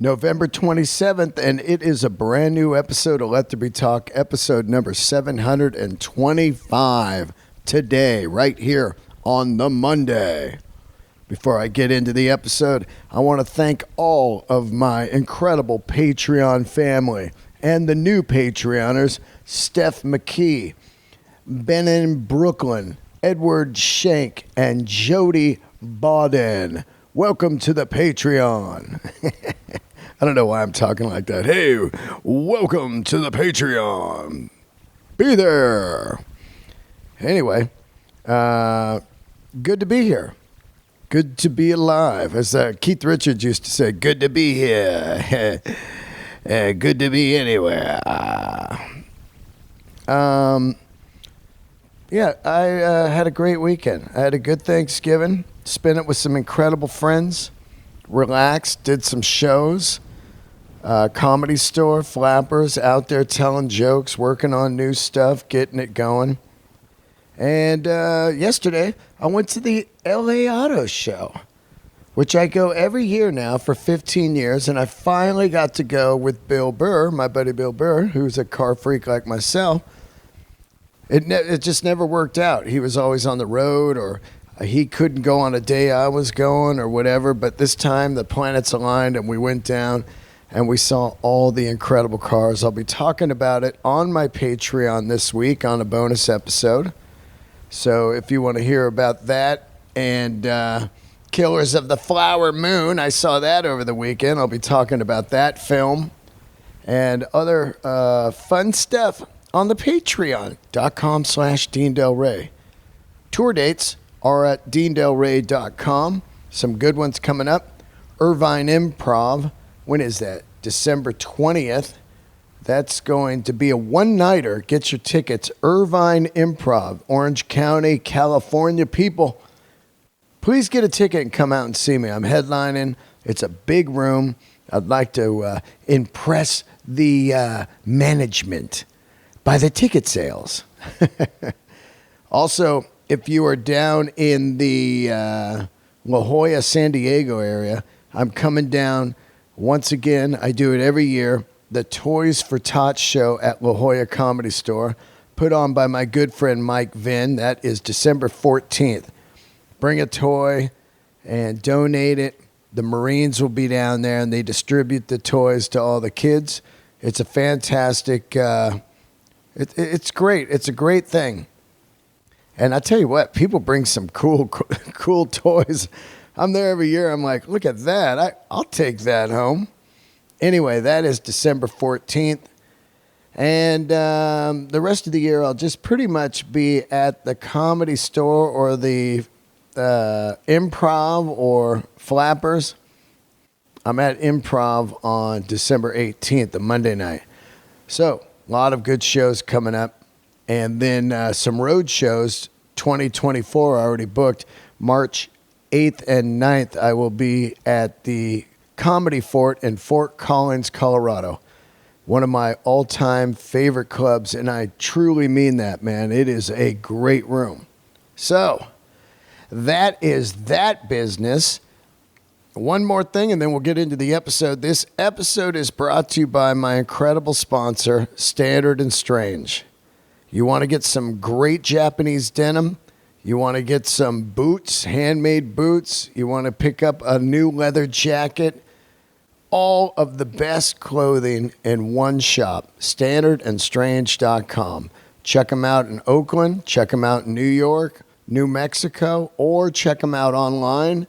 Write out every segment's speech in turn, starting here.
November 27th, and it is a brand new episode of Let There Be Talk, episode number 725 today, right here on the Monday. Before I get into the episode, I want to thank all of my incredible Patreon family and the new Patreoners, Steph McKee, Ben in Brooklyn, Edward Shank, and Jody Bauden. Welcome to the Patreon. I don't know why I'm talking like that. Hey, welcome to the Patreon. Be there. Anyway, good to be here. Good to be alive. As Keith Richards used to say, good to be here. Good to be anywhere. Yeah, I had a great weekend. I had a good Thanksgiving. Spent it with some incredible friends. Relaxed, did some shows. Comedy Store, Flappers, out there telling jokes, working on new stuff, getting it going. And yesterday, I went to the LA Auto Show, which I go every year now for 15 years, and I finally got to go with Bill Burr, my buddy Bill Burr, who's a car freak like myself. It just never worked out. He was always on the road, or he couldn't go on a day I was going or whatever, but this time the planets aligned and we went down and we saw all the incredible cars. I'll be talking about it on my Patreon this week on a bonus episode. So if you want to hear about that and Killers of the Flower Moon, I saw that over the weekend. I'll be talking about that film and other fun stuff on the patreon.com/Dean Del Rey. Tour dates are at deandelrey.com. Some good ones coming up. Irvine Improv. When is that? December 20th. That's going to be a one-nighter. Get your tickets. Irvine Improv, Orange County, California. People, please get a ticket and come out and see me. I'm headlining. It's a big room. I'd like to impress the management by the ticket sales. Also, if you are down in the La Jolla, San Diego area, I'm coming down once again. I do it every year. The Toys for Tots show at La Jolla Comedy Store, put on by my good friend Mike Vinn. That is December 14th. Bring a toy and donate it. The Marines will be down there, and they distribute the toys to all the kids. It's a fantastic... It's great. It's a great thing. And I tell you what, people bring some cool toys. I'm there every year. I'm like, look at that. I'll take that home. Anyway, that is December 14th. And the rest of the year, I'll just pretty much be at the Comedy Store or the Improv or Flappers. I'm at Improv on December 18th, the Monday night. So, a lot of good shows coming up. And then some road shows, 2024 already booked. March 8th and 9th, I will be at the Comedy Fort in Fort Collins, Colorado. One of my all-time favorite clubs, and I truly mean that, man. It is a great room. So, that is that business. One more thing, and then we'll get into the episode. This episode is brought to you by my incredible sponsor, Standard & Strange. You want to get some great Japanese denim? You want to get some boots, handmade boots? You want to pick up a new leather jacket? All of the best clothing in one shop, standardandstrange.com. Check them out in Oakland. Check them out in New York, New Mexico, or check them out online,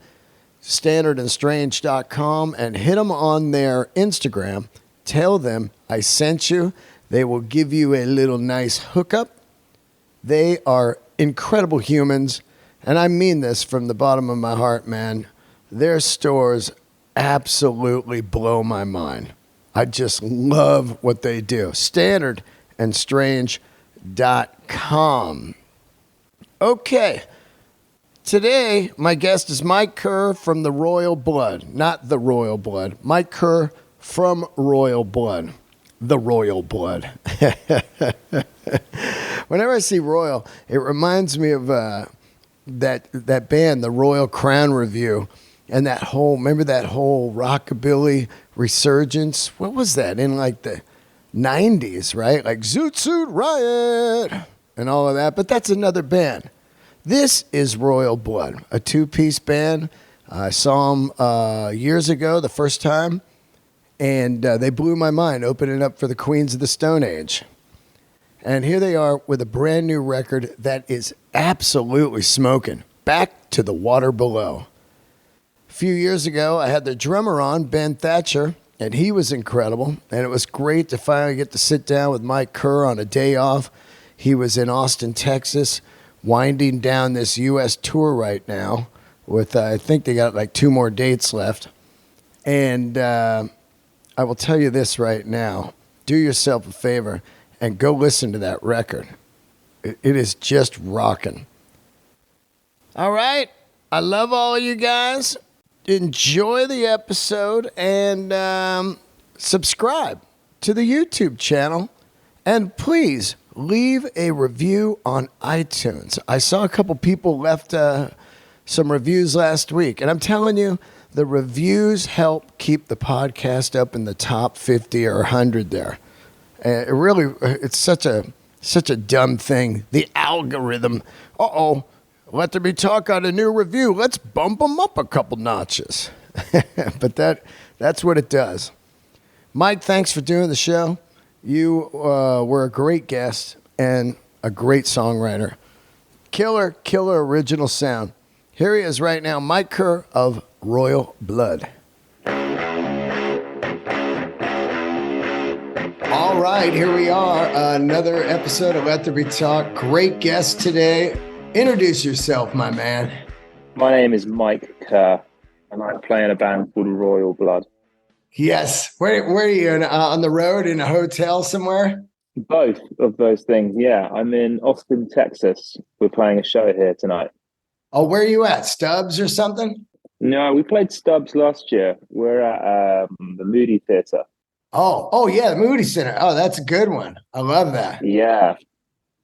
standardandstrange.com, and hit them on their Instagram. Tell them I sent you. They will give you a little nice hookup. They are incredible humans, and I mean this from the bottom of my heart, man. Their stores absolutely blow my mind. I just love what they do. Standardandstrange.com. Okay. Today, my guest is Mike Kerr from the Royal Blood. Not the Royal Blood. Mike Kerr from Royal Blood. The Royal Blood. Whenever I see Royal, it reminds me of that band, the Royal Crown Review. And remember that whole rockabilly resurgence? What was that in like the 90s, right? Like Zoot Suit Riot and all of that. But that's another band. This is Royal Blood, a two-piece band. I saw them years ago, the first time, and they blew my mind, opening up for the Queens of the Stone Age. And here they are with a brand new record that is absolutely smoking. Back to the Water Below. A few years ago, I had their drummer on, Ben Thatcher, and he was incredible. And it was great to finally get to sit down with Mike Kerr on a day off. He was in Austin, Texas, winding down this U.S. tour right now with, I think they got like 2 more dates left. And I will tell you this right now. Do yourself a favor and go listen to that record. It is just rocking. All right. I love all of you guys. Enjoy the episode and subscribe to the YouTube channel. And please leave a review on iTunes. I saw a couple people left some reviews last week. And I'm telling you, the reviews help keep the podcast up in the top 50 or 100 there. It's such a dumb thing. The algorithm. Let there be talk on a new review. Let's bump them up a couple notches. But that's what it does. Mike, thanks for doing the show. You were a great guest and a great songwriter. Killer original sound. Here he is right now, Mike Kerr of Royal Blood. All right, here we are. Another episode of Let There Be Talk. Great guest today. Introduce yourself, my man. My name is Mike Kerr, and I play in a band called Royal Blood. Yes. Where are you? On the road, in a hotel somewhere? Both of those things, yeah. I'm in Austin, Texas. We're playing a show here tonight. Oh, where are you at? Stubbs or something? No, we played Stubbs last year. We're at the Moody Theatre. Oh, yeah, the Moody Center. Oh, that's a good one. I love that. Yeah,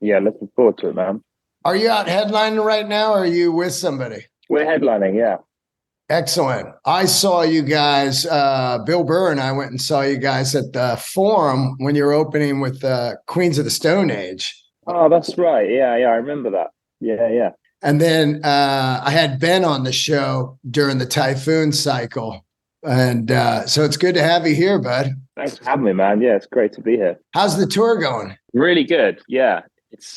looking forward to it, man. Are you out headlining right now, or are you with somebody? We're headlining, yeah. Excellent. I saw you guys, Bill Burr and I went and saw you guys at the Forum when you were opening with Queens of the Stone Age. Oh, that's right. Yeah, I remember that. Yeah. And then I had Ben on the show during the Typhoon cycle. And so it's good to have you here, bud. Thanks for having me, man. Yeah, it's great to be here. How's the tour going? Really good. Yeah, it's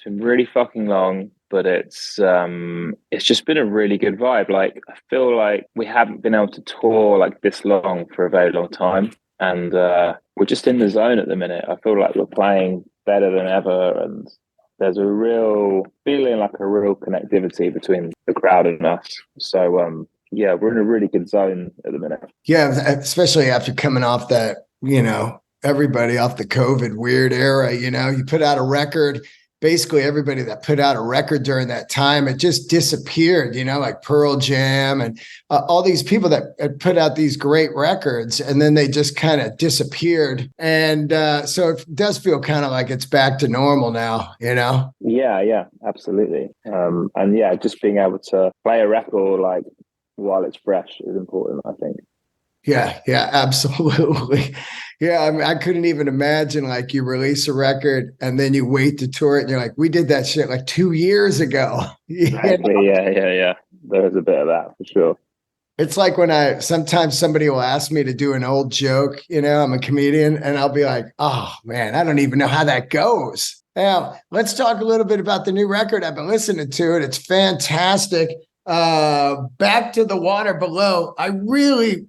been really fucking long, but it's just been a really good vibe. Like, I feel like we haven't been able to tour like this long for a very long time, and we're just in the zone at the minute. I feel like we're playing better than ever, and there's a real feeling, like a real connectivity between the crowd and us. So yeah, we're in a really good zone at the minute. Yeah, especially after coming off that, everybody off the COVID weird era, you put out a record. Basically, everybody that put out a record during that time, it just disappeared, like Pearl Jam and all these people that had put out these great records, and then they just kind of disappeared. And so it does feel kind of like it's back to normal now, Yeah, absolutely. And yeah, just being able to play a record like while it's fresh is important, I think. Yeah, absolutely. Yeah, I mean, I couldn't even imagine like you release a record and then you wait to tour it and you're like, we did that shit like 2 years ago. Exactly. Yeah. There is a bit of that for sure. It's like when sometimes somebody will ask me to do an old joke, I'm a comedian, and I'll be like, oh man, I don't even know how that goes. Now, let's talk a little bit about the new record. I've been listening to it. It's fantastic. Back to the Water Below. I really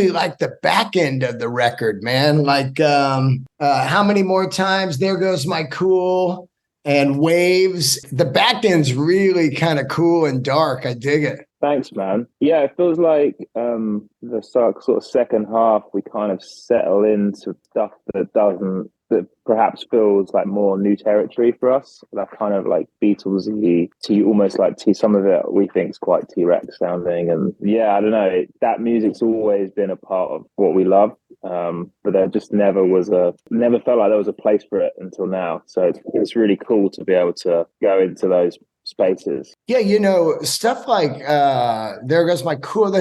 like the back end of the record, man. Like How Many More Times, There Goes My Cool, and Waves. The back end's really kind of cool and dark. I dig it. Thanks, man. Yeah, it feels like the sort of second half, we kind of settle into stuff that perhaps feels like more new territory for us. That kind of like Beatlesy, almost like some of it we think is quite T-Rex sounding. And yeah, I don't know, that music's always been a part of what we love. But there just never felt like there was a place for it until now. So it's really cool to be able to go into those spaces. Yeah, stuff like There Goes My Cool.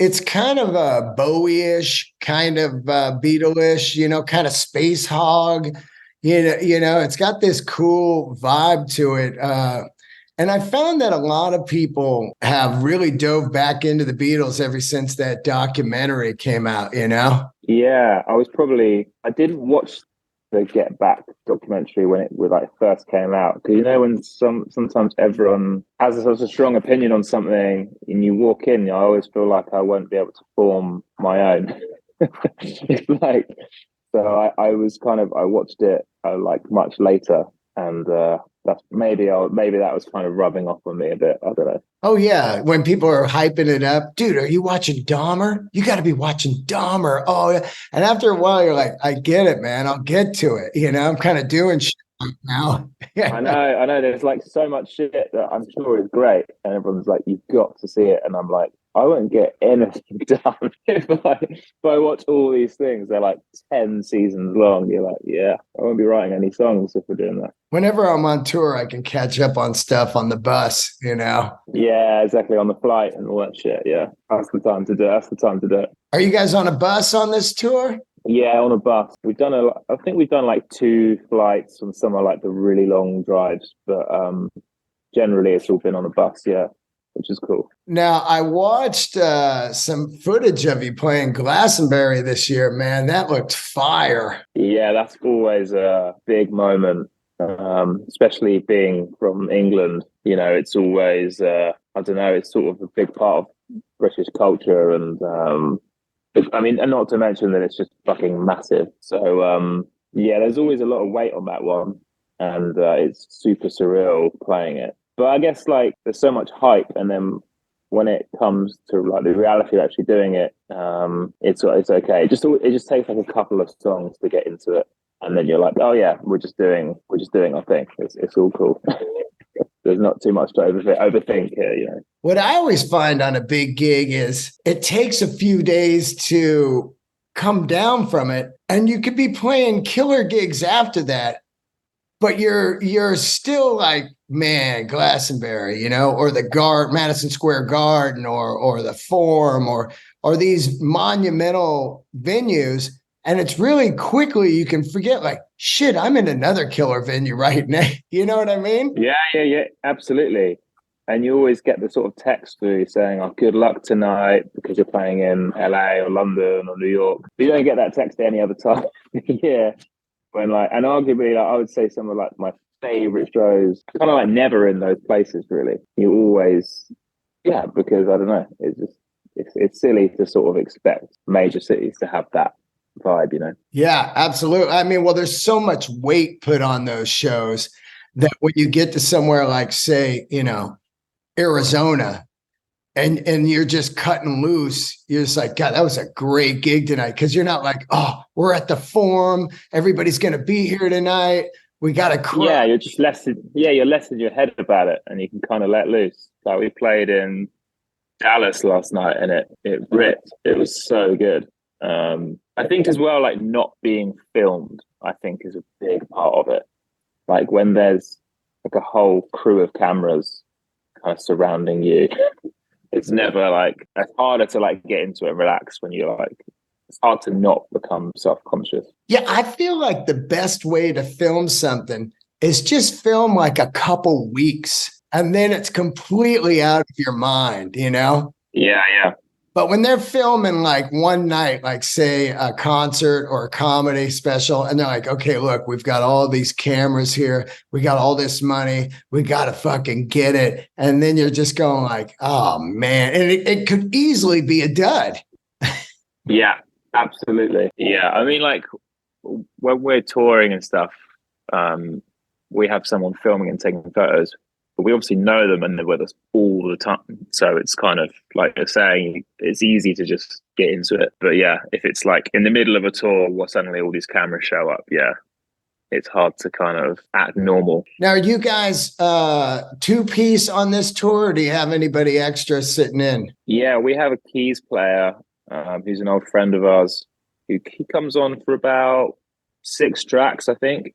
It's kind of a Bowie-ish, kind of Beatle-ish, kind of Space Hog. It's got this cool vibe to it. And I found that a lot of people have really dove back into the Beatles ever since that documentary came out. Yeah, I didn't watch the Get Back documentary when it like first came out, because when sometimes everyone has such a strong opinion on something and you walk in, I always feel like I won't be able to form my own. It's like, so I watched it like much later, and that's maybe that was kind of rubbing off on me a bit. I don't know. Oh yeah, when people are hyping it up, dude, are you watching Dahmer? You got to be watching Dahmer. Oh yeah, and after a while, you're like, I get it, man. I'll get to it. I'm kind of doing shit right now. I know. There's like so much shit that I'm sure is great, and everyone's like, "You've got to see it," and I'm like, I won't get anything done if I watch all these things. They're like 10 seasons long. You're like, yeah, I won't be writing any songs if we're doing that. Whenever I'm on tour, I can catch up on stuff on the bus. Yeah, exactly, on the flight and all that shit. Yeah, that's the time to do it. Are you guys on a bus on this tour? Yeah, on a bus. I think we've done like 2 flights on some of like the really long drives, but generally it's all been on a bus. Yeah, which is cool. Now, I watched some footage of you playing Glastonbury this year, man. That looked fire. Yeah, that's always a big moment, especially being from England. It's always, I don't know, it's sort of a big part of British culture. And and not to mention that it's just fucking massive. So, yeah, there's always a lot of weight on that one. And it's super surreal playing it. But I guess like there's so much hype, and then when it comes to like the reality of actually doing it, it's okay. It just takes like a couple of songs to get into it, and then you're like, oh yeah, we're just doing our thing. It's all cool. There's not too much to overthink here. What I always find on a big gig is it takes a few days to come down from it, and you could be playing killer gigs after that, but you're still like, man, Glastonbury, or the Madison Square Garden, or the Forum, or these monumental venues. And it's really quickly you can forget, like, shit, I'm in another killer venue right now. You know what I mean? Yeah, absolutely. And you always get the sort of text through saying, "Oh, good luck tonight," because you're playing in LA or London or New York. But you don't get that text any other time. Yeah. And arguably, I would say some of like my favorite shows, kind of like never in those places. Really, you always, yeah, because I don't know, it's silly to sort of expect major cities to have that vibe. Yeah, absolutely. I mean, well, there's so much weight put on those shows that when you get to somewhere like, say, Arizona, and you're just cutting loose, you're just like, God, that was a great gig tonight. Because you're not like, oh, we're at the Forum, everybody's going to be here tonight, we got to cry. Yeah, you're just you're less in your head about it, and you can kind of let loose. Like we played in Dallas last night, and it ripped. It was so good. I think as well, like not being filmed, I think is a big part of it. Like when there's like a whole crew of cameras kind of surrounding you, it's never like, it's harder to like get into it and relax when you're like, it's hard to not become self-conscious. Yeah, I feel like the best way to film something is just film like a couple weeks, and then it's completely out of your mind, Yeah. But when they're filming like one night, like say a concert or a comedy special, and they're like, okay, look, we've got all these cameras here. We got all this money. We got to fucking get it. And then you're just going like, oh man. And it could easily be a dud. Yeah, absolutely. Yeah. I mean, like when we're touring and stuff, we have someone filming and taking photos. But we obviously know them and they're with us all the time. So it's kind of like you're saying, it's easy to just get into it. But yeah, if it's like in the middle of a tour where suddenly all these cameras show up, yeah, it's hard to kind of act normal. Now, are you guys two-piece on this tour, or do you have anybody extra sitting in? Yeah, we have a keys player who's an old friend of ours. He comes on for about 6 tracks, I think.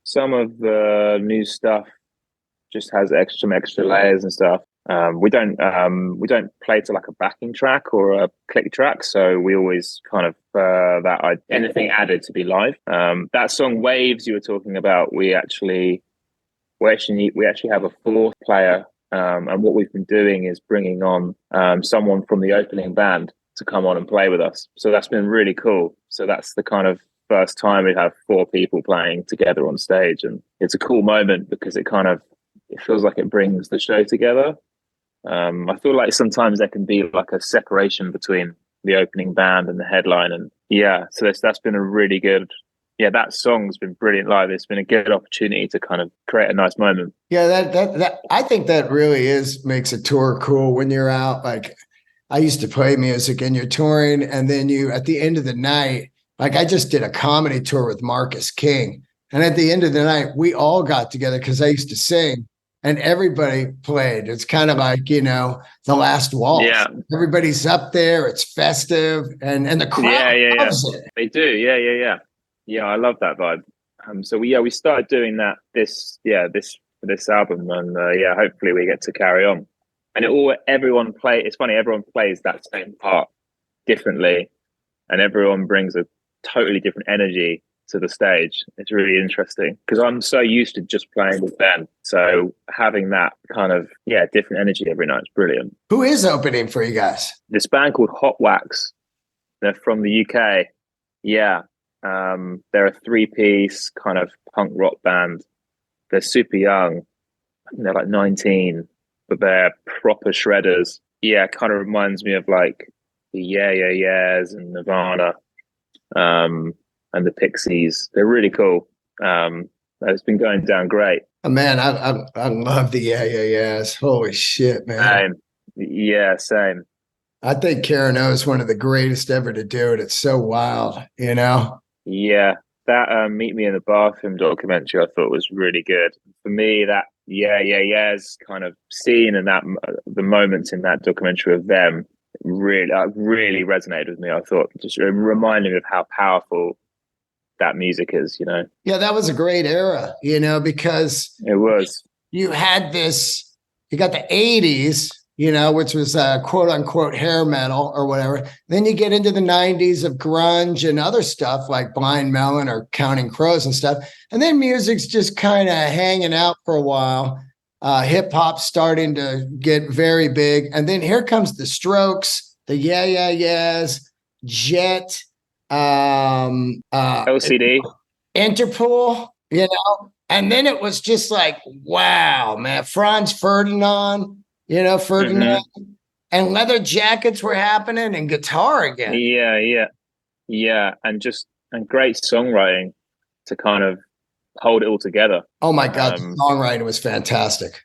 Some of the new stuff just has some extra layers and stuff. We don't play to like a backing track or a click track, so we always kind of anything added to be live. That song "Waves" you were talking about, we actually have a fourth player, and what we've been doing is bringing on someone from the opening band to come on and play with us. So that's been really cool. So that's the kind of first time we have four people playing together on stage, and it's a cool moment because it feels like it brings the show together. I feel like sometimes there can be like a separation between the opening band and the headline, and so that's been a really good. Yeah, that song's been brilliant live. It's been a good opportunity to kind of create a nice moment. Yeah, that I think that really makes a tour cool when you're out. Like, I used to play music and you're touring, and then you at the end of the night, like I just did a comedy tour with Marcus King, and at the end of the night, we all got together because I used to sing. And everybody played. It's kind of like, the last waltz. Yeah. Everybody's up there. It's festive. And the crowd loves it. They do. Yeah. Yeah, I love that vibe. So we started doing that this album, and hopefully we get to carry on. And it's funny, everyone plays that same part differently, and everyone brings a totally different energy to the stage. It's really interesting because I'm so used to just playing with Ben. So having that kind of different energy every night is brilliant. Who is opening for you guys? This band called Hot Wax. They're from the UK. Yeah. They're a 3-piece kind of punk rock band. They're super young. I think they're like 19, but they're proper shredders. Yeah, kind of reminds me of like the Yeah Yeah Yeahs and Nirvana. And the Pixies. They're really cool. It's been going down great. Oh, man, I love the Yeah Yeah Yeahs. Holy shit, man. Same. I think Kerr is one of the greatest ever to do it. It's so wild, Yeah, that Meet Me in the Bathroom documentary I thought was really good. For me, that Yeah Yeah Yeahs kind of scene and that the moments in that documentary of them really resonated with me. I thought just reminding me of how powerful that music is, Yeah, that was a great era, because it was. You had you got the 80s, which was quote unquote hair metal or whatever. Then you get into the 90s of grunge and other stuff like Blind Melon or Counting Crows and stuff. And then music's just kind of hanging out for a while. Hip hop starting to get very big. And then here comes the Strokes, the Yeah Yeah Yeahs, Jet, LCD, Interpol, and then it was just like, wow, man. Franz Ferdinand, Ferdinand, and leather jackets were happening and guitar again. Yeah, and great songwriting to kind of hold it all together. Oh my God, the songwriting was fantastic,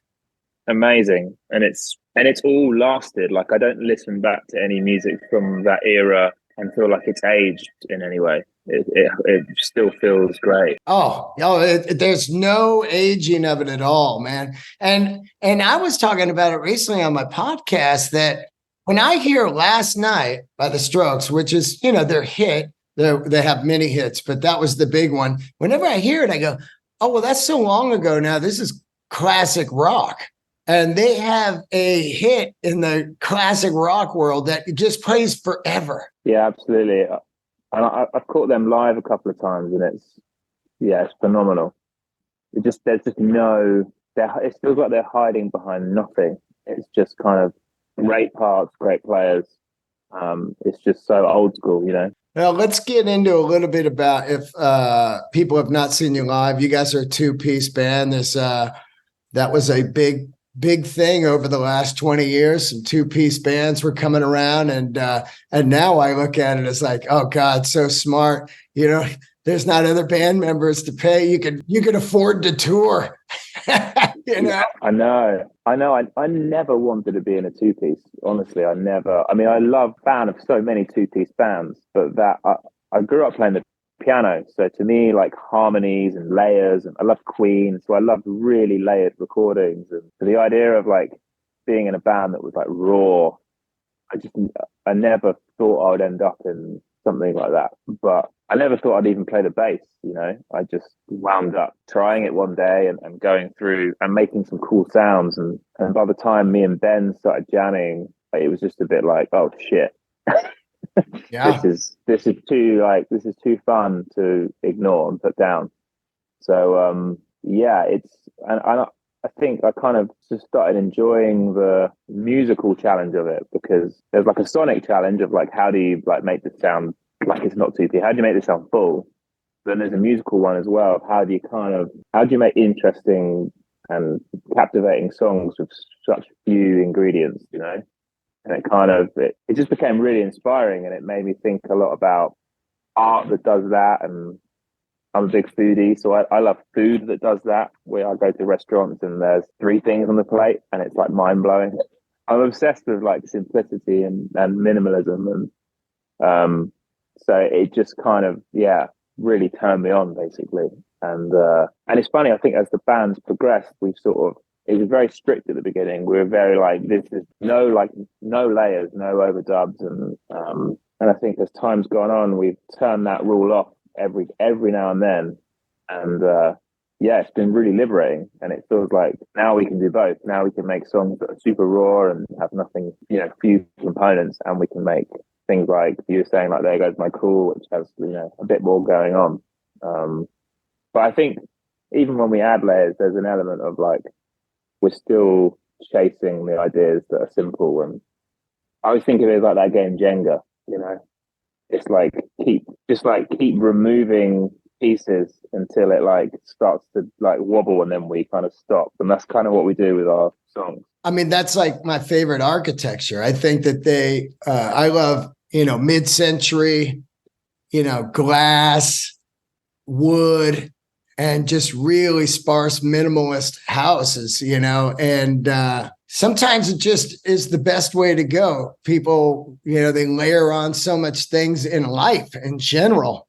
amazing, and it's all lasted. Like I don't listen back to any music from that era and feel like it's aged in any way. It still feels great. There's no aging of it at all, man. And I was talking about it recently on my podcast that when I hear Last Night by the Strokes, which is, their hit, they have many hits, but that was the big one. Whenever I hear it, I go, oh, well, that's so long ago now. This is classic rock. And they have a hit in the classic rock world that just plays forever. Yeah, absolutely. And I've caught them live a couple of times, and it's phenomenal. It feels like they're hiding behind nothing. It's just kind of great parts, great players. It's just so old school, Now let's get into a little bit about if people have not seen you live. You guys are a 2-piece band. That was a big thing over the last 20 years. Some 2-piece bands were coming around, and now I look at it as like, oh God, so smart. There's not other band members to pay. You could afford to tour. Yeah, I know. I never wanted to be in a 2-piece. Honestly, I never. I mean, I love fan of so many 2-piece bands, but I grew up playing the piano, so to me, like harmonies and layers, and I love Queen, so I love really layered recordings, and the idea of like being in a band that was like raw, I never thought I would end up in something like that. But I never thought I'd even play the bass, you know. I just wound up trying it one day and going through and making some cool sounds. And by the time me and Ben started jamming, it was just a bit like, oh shit. Yeah. This is too fun to ignore and put down. So yeah, I think I kind of just started enjoying the musical challenge of it, because there's like a sonic challenge of like, how do you like make this sound like it's not 2P? How do you make this sound full? Then there's a musical one as well of how do you make interesting and captivating songs with such few ingredients, you know? And it just became really inspiring, and it made me think a lot about art that does that. And I'm a big foodie, so I love food that does that, where I go to restaurants and there's 3 things on the plate and it's like mind blowing. I'm obsessed with like simplicity and minimalism. And so it just kind of, yeah, really turned me on basically. And it's funny, I think as the band's progressed, it was very strict at the beginning. We were very like, this is no layers, no overdubs. And I think as time's gone on, we've turned that rule off every now and then. And yeah, it's been really liberating, and it feels like now we can do both. Now we can make songs that are super raw and have nothing, you know, few components, and we can make things like you were saying, like There Goes My Cool, which has, you know, a bit more going on. But I think even when we add layers, there's an element of like, we're still chasing the ideas that are simple. And I always think of it like that game Jenga, you know. It's like keep removing pieces until it like starts to like wobble, and then we kind of stop. And that's kind of what we do with our songs. I mean, that's like my favorite architecture. I think that I love, you know, mid-century, you know, glass, wood, and just really sparse minimalist houses, you know, and sometimes it just is the best way to go. People, you know, they layer on so much things in life in general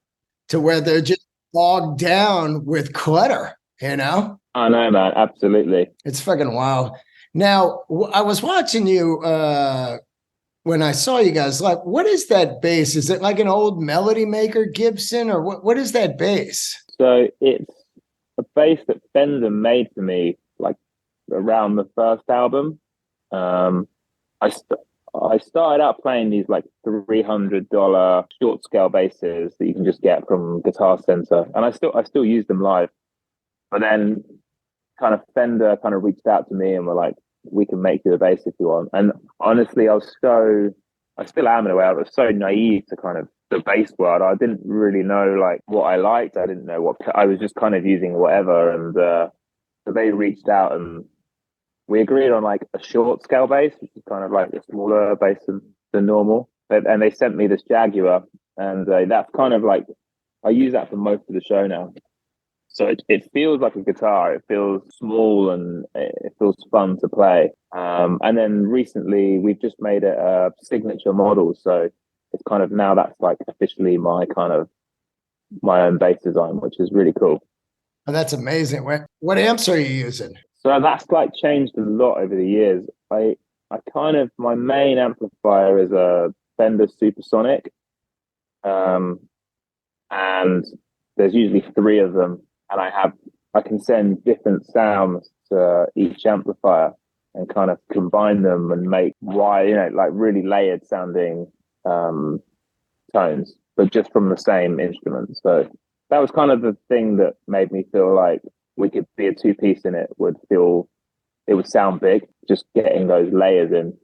to where they're just bogged down with clutter, you know? I know, man. Absolutely. It's fucking wild. Now, I was watching you when I saw you guys. Like, what is that bass? Is it like an old Melody Maker Gibson, or what is that bass? So it's a bass that Fender made for me, like around the first album. I started out playing these like $300 short scale basses that you can just get from Guitar Center, and I still use them live. But then, kind of Fender kind of reached out to me and were like, "We can make you a bass if you want." And honestly, I still am in a way. I was so naive to kind of the bass world. I didn't really know like what I liked. I didn't know I was just kind of using whatever. And so they reached out and we agreed on like a short scale bass, which is kind of like a smaller bass than normal. And they sent me this Jaguar, and that's kind of like, I use that for most of the show now. So it feels like a guitar. It feels small and it feels fun to play. And then recently we've just made it a signature model. So it's kind of now that's like officially my own bass design, which is really cool. Oh, that's amazing. What amps are you using? So that's like changed a lot over the years. My main amplifier is a Fender Supersonic. And there's usually 3 of them. And I can send different sounds to each amplifier and kind of combine them and make like really layered sounding tones, but just from the same instrument. So that was kind of the thing that made me feel like we could be a 2-piece and it would sound big, just getting those layers in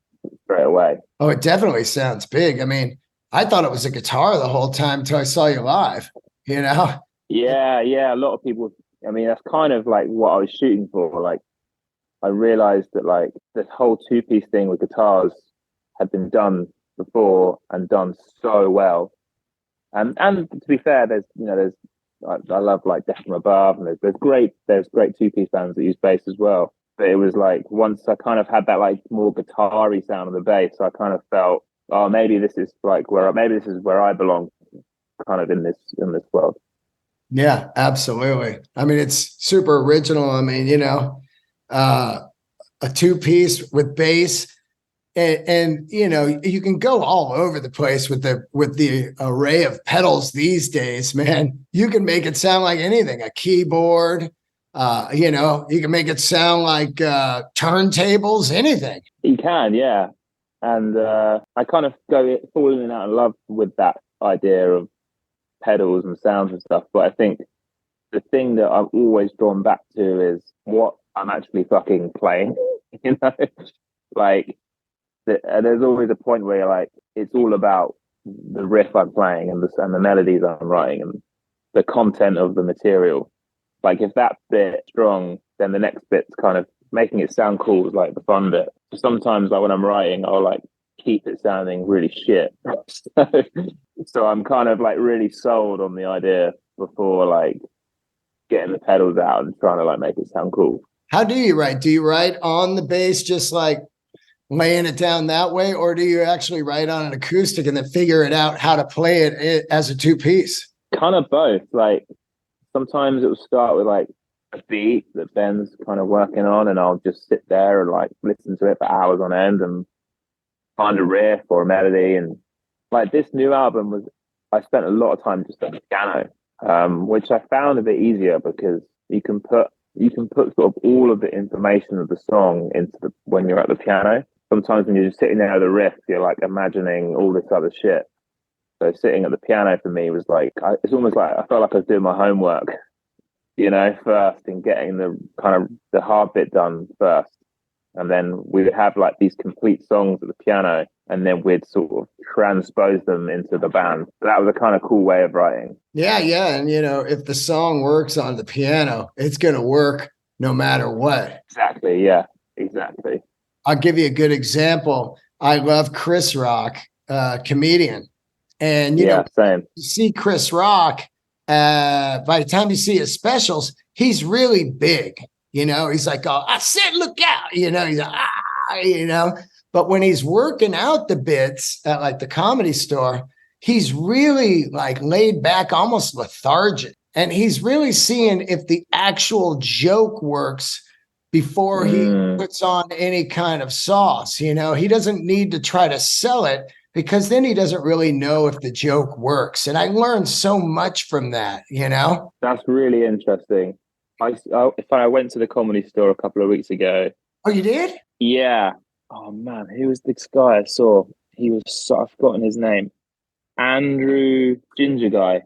straight away. Oh, it definitely sounds big. I mean, I thought it was a guitar the whole time until I saw you live, you know? Yeah. A lot of people, I mean, that's kind of like what I was shooting for. Like, I realized that like this whole 2-piece thing with guitars had been done before and done so well. And to be fair, I love like Death from Above, and there's great 2-piece bands that use bass as well. But it was like once I kind of had that like more guitar-y sound of the bass, I kind of felt, oh, maybe this is where I belong, kind of in this world. Yeah, absolutely. I mean, it's super original. I mean, you know, a 2-piece with bass and you know, you can go all over the place with the array of pedals these days, man. You can make it sound like anything, a keyboard, you know, you can make it sound like turntables, anything. You can, yeah. And I kind of fall in and out of love with that idea of pedals and sounds and stuff. But I think the thing that I'm always drawn back to is what I'm actually fucking playing. You know, like there's always a point where you're like, it's all about the riff I'm playing and the melodies I'm writing and the content of the material. Like if that bit's strong, then the next bit's kind of making it sound cool is like the fun bit. Sometimes like when I'm writing, I'll like keep it sounding really shit. So I'm kind of like really sold on the idea before like getting the pedals out and trying to like make it sound cool. How do you write? Do you write on the bass just like laying it down that way, or do you actually write on an acoustic and then figure it out how to play it as a two-piece? Kind of both. Like sometimes it will start with like a beat that Ben's kind of working on, and I'll just sit there and like listen to it for hours on end and find a riff or a melody. And like this new album I spent a lot of time just on the piano, which I found a bit easier because you can put sort of all of the information of the song when you're at the piano. Sometimes when you're just sitting there at the riff, you're like imagining all this other shit. So sitting at the piano for me was like, it's almost like I felt like I was doing my homework, you know, first, and getting the kind of the hard bit done first. And then we would have like these complete songs at the piano, and then we'd sort of transpose them into the band. So that was a kind of cool way of writing. Yeah. And, you know, if the song works on the piano, it's going to work no matter what. Exactly. Yeah, exactly. I'll give you a good example. I love Chris Rock, comedian. And, you know, same. You see Chris Rock, by the time you see his specials, he's really big. You know, he's like, oh, I said, look out. You know, he's like, you know. But when he's working out the bits at like the Comedy Store, he's really like laid back, almost lethargic. And he's really seeing if the actual joke works before he puts on any kind of sauce. You know, he doesn't need to try to sell it, because then he doesn't really know if the joke works. And I learned so much from that, you know? That's really interesting. I went to the Comedy Store a couple of weeks ago. Oh, you did? Yeah. Oh, man. Who was this guy I saw? I've forgotten his name. Andrew Ginger guy.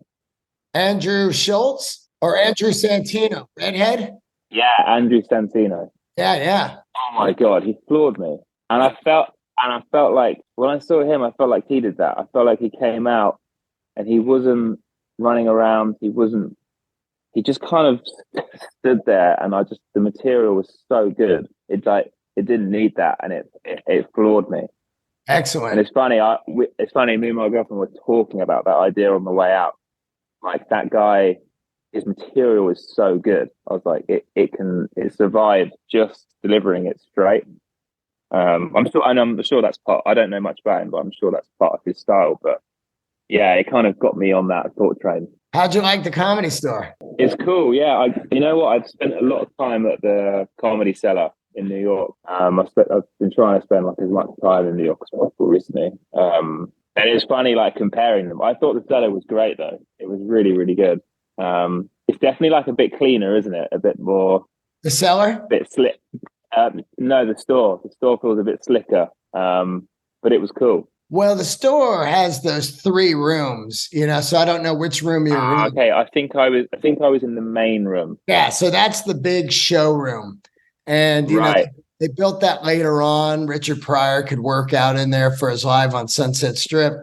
Andrew Schultz or Andrew Santino? Redhead? Yeah, Andrew Santino. Yeah. Oh, my God. He floored me. And I felt like when I saw him, I felt like he did that. I felt like he came out and he wasn't running around. He just kind of stood there, and the material was so good. It didn't need that, and it floored me. Excellent. And it's funny. Me and my girlfriend were talking about that idea on the way out. Like that guy, his material is so good. I was like, it survived just delivering it straight. I'm sure that's part. I don't know much about him, but I'm sure that's part of his style. But yeah, it kind of got me on that thought train. How'd you like the Comedy Store? It's cool. Yeah, you know what? I've spent a lot of time at the Comedy Cellar in New York. I've been trying to spend like as much time in New York as possible recently. And it's funny, like comparing them. I thought the Cellar was great though. It was really, really good. It's definitely like a bit cleaner, isn't it? A bit more. The Cellar? A bit slick. No, the store. The store feels a bit slicker, but it was cool. Well, the store has those 3 rooms, you know, so I don't know which room you're in. Okay, I think I was in the main room. Yeah, so that's the big showroom. And, you know, they built that later on. Richard Pryor could work out in there for his live on Sunset Strip.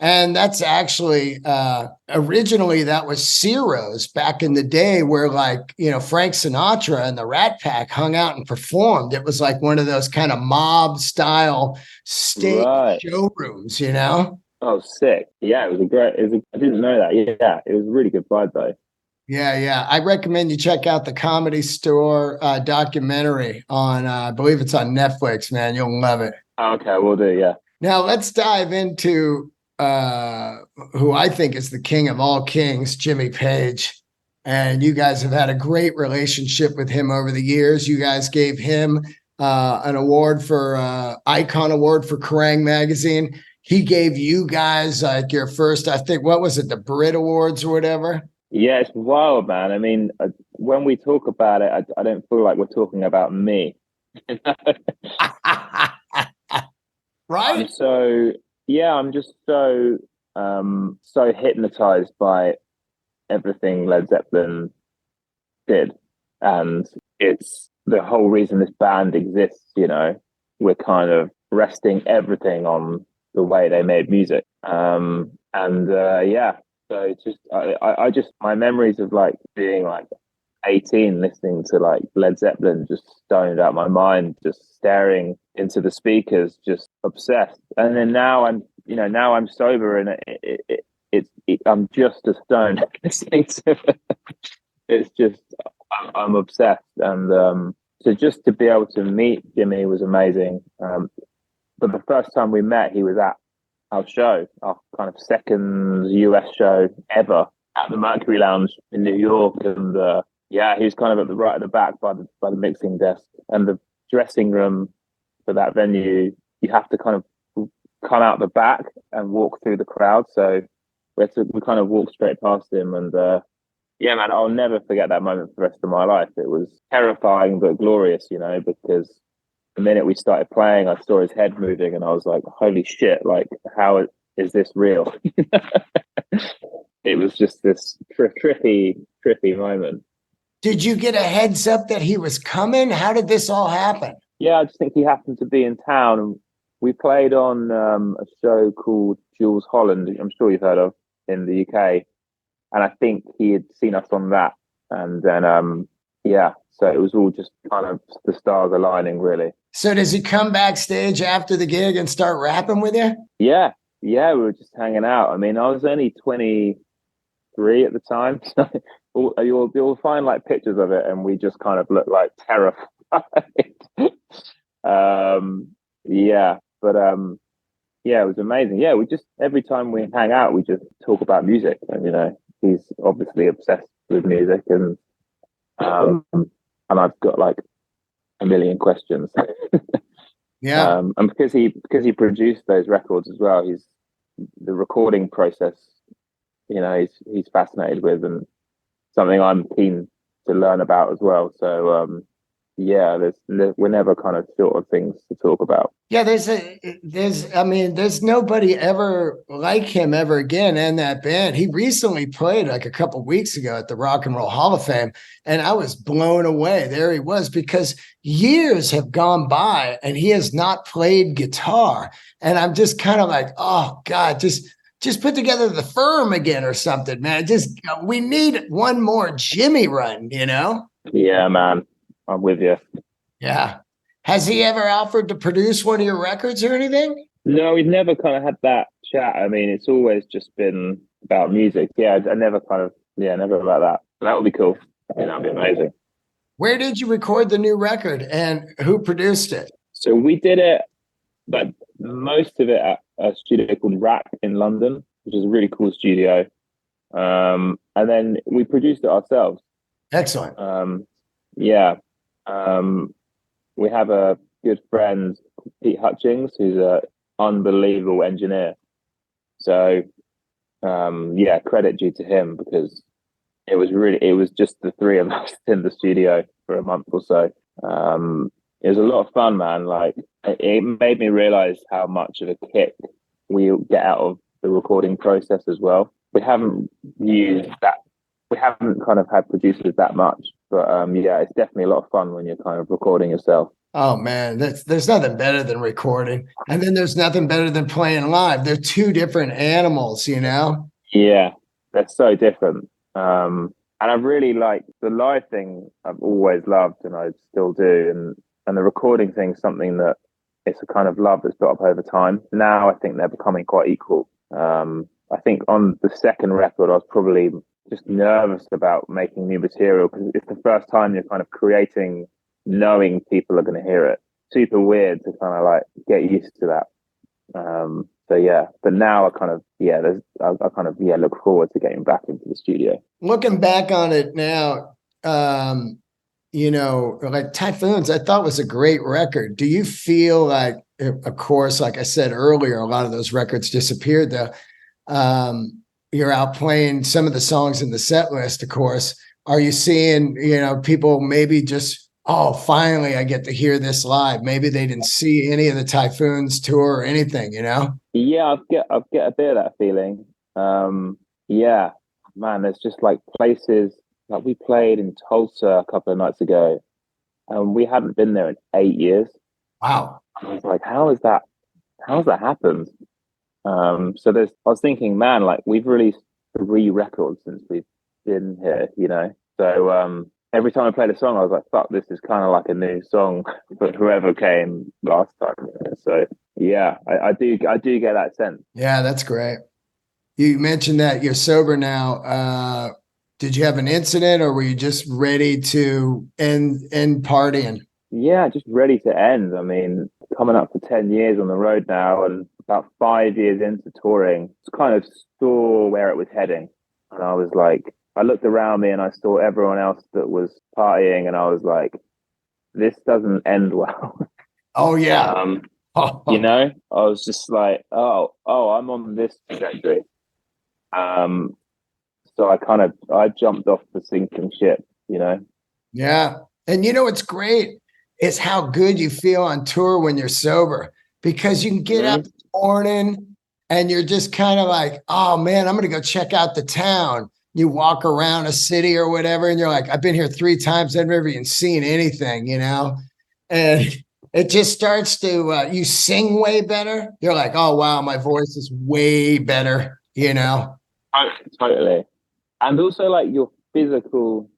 And that's actually, originally that was Ciro's back in the day, where like, you know, Frank Sinatra and the Rat Pack hung out and performed. It was like one of those kind of mob style stage showrooms, you know? Oh, sick. Yeah, I didn't know that. Yeah, it was a really good vibe though. Yeah. I recommend you check out the Comedy Store documentary on, I believe it's on Netflix, man. You'll love it. Okay, we'll do, yeah. Now let's dive into who I think is the king of all kings, Jimmy Page. And you guys have had a great relationship with him over the years. You guys gave him an award for Icon Award for Kerrang magazine. He gave you guys like your first, I think, what was it, the Brit Awards or whatever? Yeah, it's wild, man. I mean, when we talk about it, I don't feel like we're talking about me. I'm Right? so yeah, I'm just so hypnotized by everything Led Zeppelin did, and it's the whole reason this band exists. You know, we're kind of resting everything on the way they made music, and yeah. So it's just I just my memories of like being like 18 listening to like Led Zeppelin, just stoned out my mind, just staring into the speakers, just obsessed. And then now now I'm sober and I'm just as stoned listening to it. It's just I'm obsessed. And so just to be able to meet Jimmy was amazing. But the first time we met, he was at our show, our kind of second US show ever at the Mercury Lounge in New York. And yeah, he was kind of at the right at the back by the mixing desk, and the dressing room for that venue. You have to kind of come out the back and walk through the crowd. So we kind of walked straight past him, and yeah, man, I'll never forget that moment for the rest of my life. It was terrifying but glorious, because the minute we started playing, I saw his head moving, and I was like, "Holy shit! Like, how is this real?" It was just this trippy moment. Did you get a heads up that he was coming? How did this all happen? Yeah, I just think he happened to be in town, and we played on a show called Jules Holland. I'm sure you've heard of in the UK, and I think he had seen us on that, and then yeah, so it was all just kind of the stars aligning, really. So does he come backstage after the gig and start rapping with you? Yeah, we were just hanging out. I mean, I was only 23 at the time, so you'll find like pictures of it, and we just kind of look like terrified. Yeah, but yeah, it was amazing. Yeah, we just every time we hang out, we just talk about music, and he's obviously obsessed with music, and I've got like a million questions. Yeah. And because he produced those records as well, he's the recording process. He's fascinated with, and something I'm keen to learn about as well. So yeah, we're never kind of short of things to talk about. Yeah, there's nobody ever like him ever again in that band. He recently played like a couple of weeks ago at the Rock and Roll Hall of Fame, and I was blown away. There he was, because years have gone by and he has not played guitar. And I'm just kind of like, oh God, just put together the Firm again or something, man. We need one more Jimmy run, Yeah, man, I'm with you. Yeah. Has he ever offered to produce one of your records or anything? No, we've never kind of had that chat. I mean, it's always just been about music. Yeah, I never never about that. That would be cool. That'd be amazing. Where did you record the new record, and who produced it? So we did it, but most of it at a studio called Rack in London, which is a really cool studio. And then we produced it ourselves. Excellent. Yeah. We have a good friend, Pete Hutchings, who's an unbelievable engineer. So, yeah, credit due to him, because it was just the three of us in the studio for a month or so. It was a lot of fun, man. Like, it made me realize how much of a kick we get out of the recording process as well. We haven't kind of had producers that much, but yeah, it's definitely a lot of fun when you're kind of recording yourself. Oh man, there's nothing better than recording, and then there's nothing better than playing live. They're two different animals, Yeah, they're so different. And I really like the live thing. I've always loved, and I still do. And the recording thing is something that it's a kind of love that's built up over time. Now I think they're becoming quite equal. I think on the second record, I was probably just nervous about making new material, because it's the first time you're kind of creating, knowing people are going to hear it. Super weird to kind of like get used to that. So yeah, but now I kind of look forward to getting back into the studio. Looking back on it now, like Typhoons, I thought was a great record. Do you feel like, of course, like I said earlier, a lot of those records disappeared though. You're out playing some of the songs in the set list, of course. Are you seeing, people maybe just, oh, finally I get to hear this live. Maybe they didn't see any of the Typhoons tour or anything, Yeah, I get a bit of that feeling. Yeah, man, there's just like places like we played in Tulsa a couple of nights ago, and we hadn't been there in 8 years. Wow. I was like, how is that? How's that happened? So I was thinking, man, like we've released 3 records since we've been here. So every time I played a song, I was like, fuck, this is kind of like a new song for whoever came last time. So yeah, I do get that sense. Yeah, that's great. You mentioned that you're sober now. Did you have an incident or were you just ready to end partying? Yeah, just ready to end. I mean, coming up for 10 years on the road now and about 5 years into touring, just kind of saw where it was heading. And I was like, I looked around me and I saw everyone else that was partying and I was like, this doesn't end well. Oh yeah. I was just like, oh, I'm on this trajectory. So I jumped off the sinking ship. Yeah. And what's great is how good you feel on tour when you're sober because you can get up in the morning and you're just kind of like, oh man, I'm going to go check out the town. You walk around a city or whatever, and you're like, I've been here 3 times. I've never even seen anything, and it just starts to, you sing way better. You're like, oh, wow, my voice is way better. Totally. And also like your physical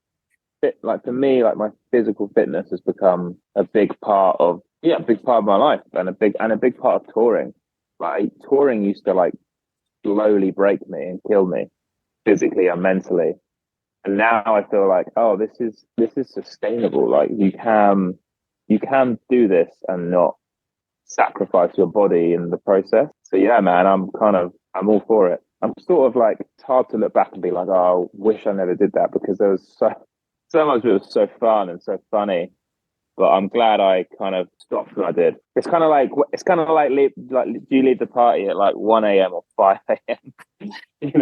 fit, like for me, like my physical fitness has become a big part of my life and a big part of touring. Like touring used to like slowly break me and kill me physically and mentally. And now I feel like, oh, this is sustainable. Like you can do this and not sacrifice your body in the process. So yeah, man, I'm all for it. I'm sort of like, it's hard to look back and be like, oh, I wish I never did that because there was so much of it was so fun and so funny. But I'm glad I kind of stopped when I did. It's kind of like do you leave the party at like 1 a.m. or 5 a.m.? you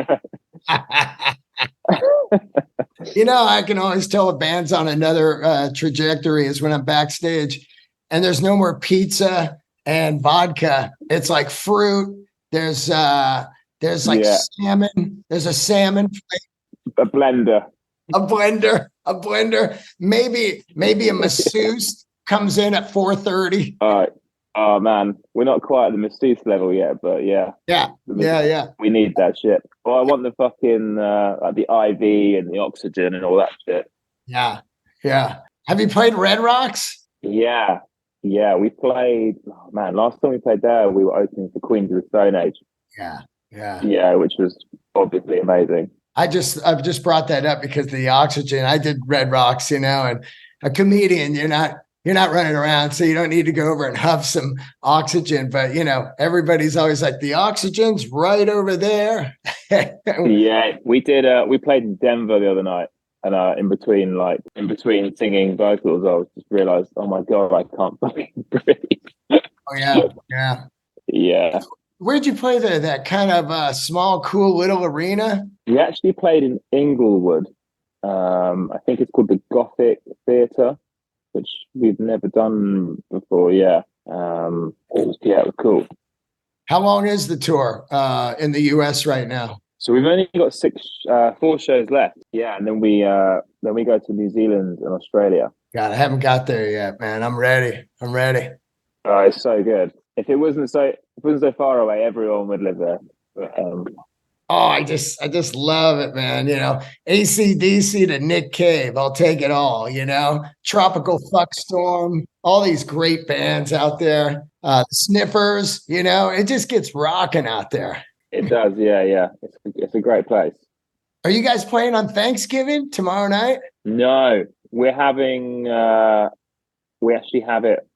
know? I can always tell a band's on another trajectory is when I'm backstage and there's no more pizza and vodka. It's like fruit. There's like salmon. There's a salmon plate. A blender. A blender. Maybe a masseuse comes in at 4:30. All right. Oh man, we're not quite at the masseuse level yet, but yeah. Yeah. We need that shit. Well, I want the fucking like the IV and the oxygen and all that shit. Yeah. Have you played Red Rocks? Yeah. We played. Oh, man, last time we played there, we were opening for Queens of the Stone Age. Yeah, which was obviously amazing. I've just brought that up because the oxygen. I did Red Rocks, and a comedian, you're not running around, so you don't need to go over and huff some oxygen. But everybody's always like, the oxygen's right over there. Yeah, we did. We played in Denver the other night, and in between singing vocals, I was just realized, oh my god, I can't fucking breathe. Oh yeah. Yeah. Where'd you play there? That kind of small, cool little arena? We actually played in Inglewood. I think it's called the Gothic Theatre, which we've never done before. Yeah. It was cool. How long is the tour in the US right now? So we've only got 4 shows left. Yeah, and then we go to New Zealand and Australia. God, I haven't got there yet, man. I'm ready. Oh, it's so good. If it wasn't so far away, everyone would live there. But, I just love it, man. AC/DC to Nick Cave. I'll take it all, Tropical Fuckstorm, all these great bands out there. The Sniffers, it just gets rocking out there. It does, yeah. It's a great place. Are you guys playing on Thanksgiving tomorrow night? No, we're having we actually have it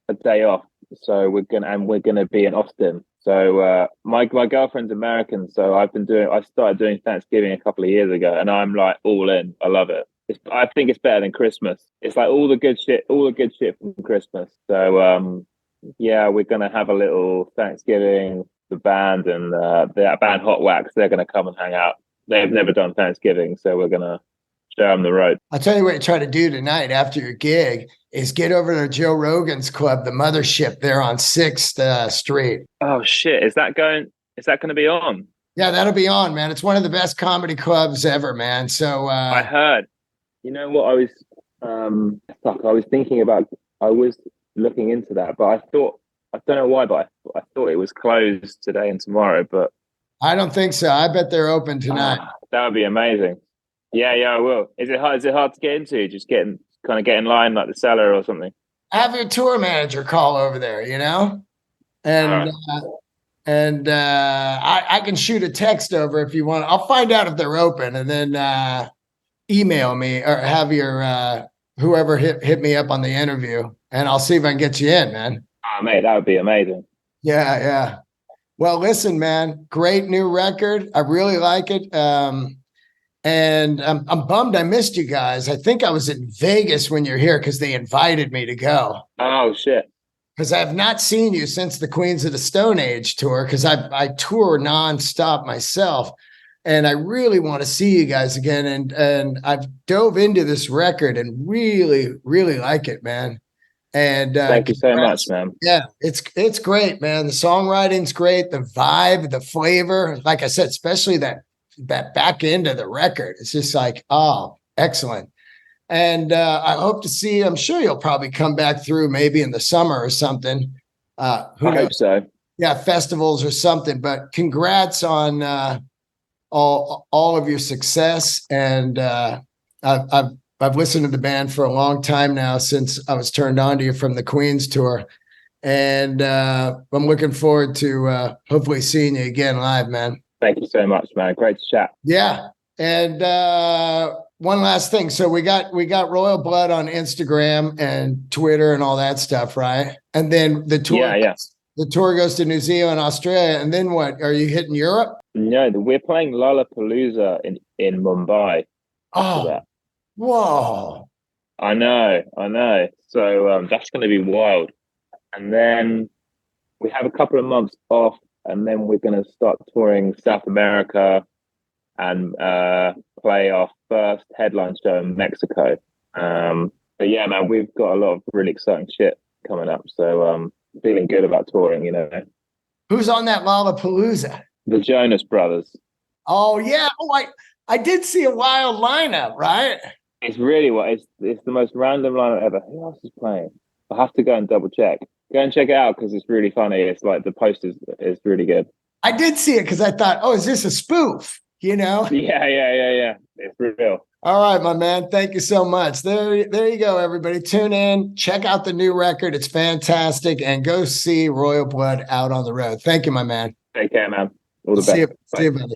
a day off. So we're gonna be in Austin. So my girlfriend's American, so I started doing Thanksgiving a couple of years ago, and I'm like all in. I love it. I think it's better than Christmas. It's like all the good shit from Christmas. So yeah, we're gonna have a little Thanksgiving. The band and the band Hot Wax, they're gonna come and hang out. They've never done Thanksgiving, so we're gonna show them the road. I'll tell you what you try to do tonight after your gig is get over to Joe Rogan's club, the Mothership, there on 6th Street. Oh shit! Is that going to be on? Yeah, that'll be on, man. It's one of the best comedy clubs ever, man. So I heard. You know what? I was thinking about. I was looking into that, but I don't know why, but I thought it was closed today and tomorrow. But I don't think so. I bet they're open tonight. That would be amazing. Yeah, I will. Is it hard to get into? Just get in line like the Cellar or something. Have your tour manager call over there, and I can shoot a text over if you want. I'll find out if they're open, and then email me or have your whoever hit me up on the interview, and I'll see if I can get you in, man. Oh, mate, that would be amazing. Yeah. Well, listen, man, great new record. I really like it. And I'm bummed I missed you guys. I think I was in Vegas when you're here because they invited me to go. Oh, shit. Because I have not seen you since the Queens of the Stone Age tour, because I tour nonstop myself. And I really want to see you guys again. And I've dove into this record and really, really like it, man. And thank you so much, man. Yeah, it's great, man. The songwriting's great, the vibe, the flavor. Like I said, especially that back end of the record. It's just like, oh, excellent. And I hope to see. I'm sure you'll probably come back through maybe in the summer or something. I hope so. Yeah, festivals or something. But congrats on all of your success. And I've listened to the band for a long time now, since I was turned on to you from the Queens tour. And I'm looking forward to hopefully seeing you again live, man. Thank you so much, man. Great to chat. Yeah. And one last thing. So we got Royal Blood on Instagram and Twitter and all that stuff, right? And then the tour, the tour goes to New Zealand, Australia. And then what? Are you hitting Europe? No, we're playing Lollapalooza in Mumbai. Oh, that. Whoa. I know. So that's going to be wild. And then we have a couple of months off, and then we're going to start touring South America and play our first headline show in Mexico. But yeah, man, we've got a lot of really exciting shit coming up. So feeling good about touring, Who's on that Lollapalooza? The Jonas Brothers. Oh, yeah. Oh, I did see a wild lineup, right? It's really it's the most random lineup ever. Who else is playing? I'll have to go and double check. Go and check it out because it's really funny. It's like the post is really good. I did see it because I thought, oh, is this a spoof? Yeah. It's real. All right, my man. Thank you so much. There you go, everybody. Tune in, check out the new record. It's fantastic. And go see Royal Blood out on the road. Thank you, my man. Take care, man. All the best. See you, buddy.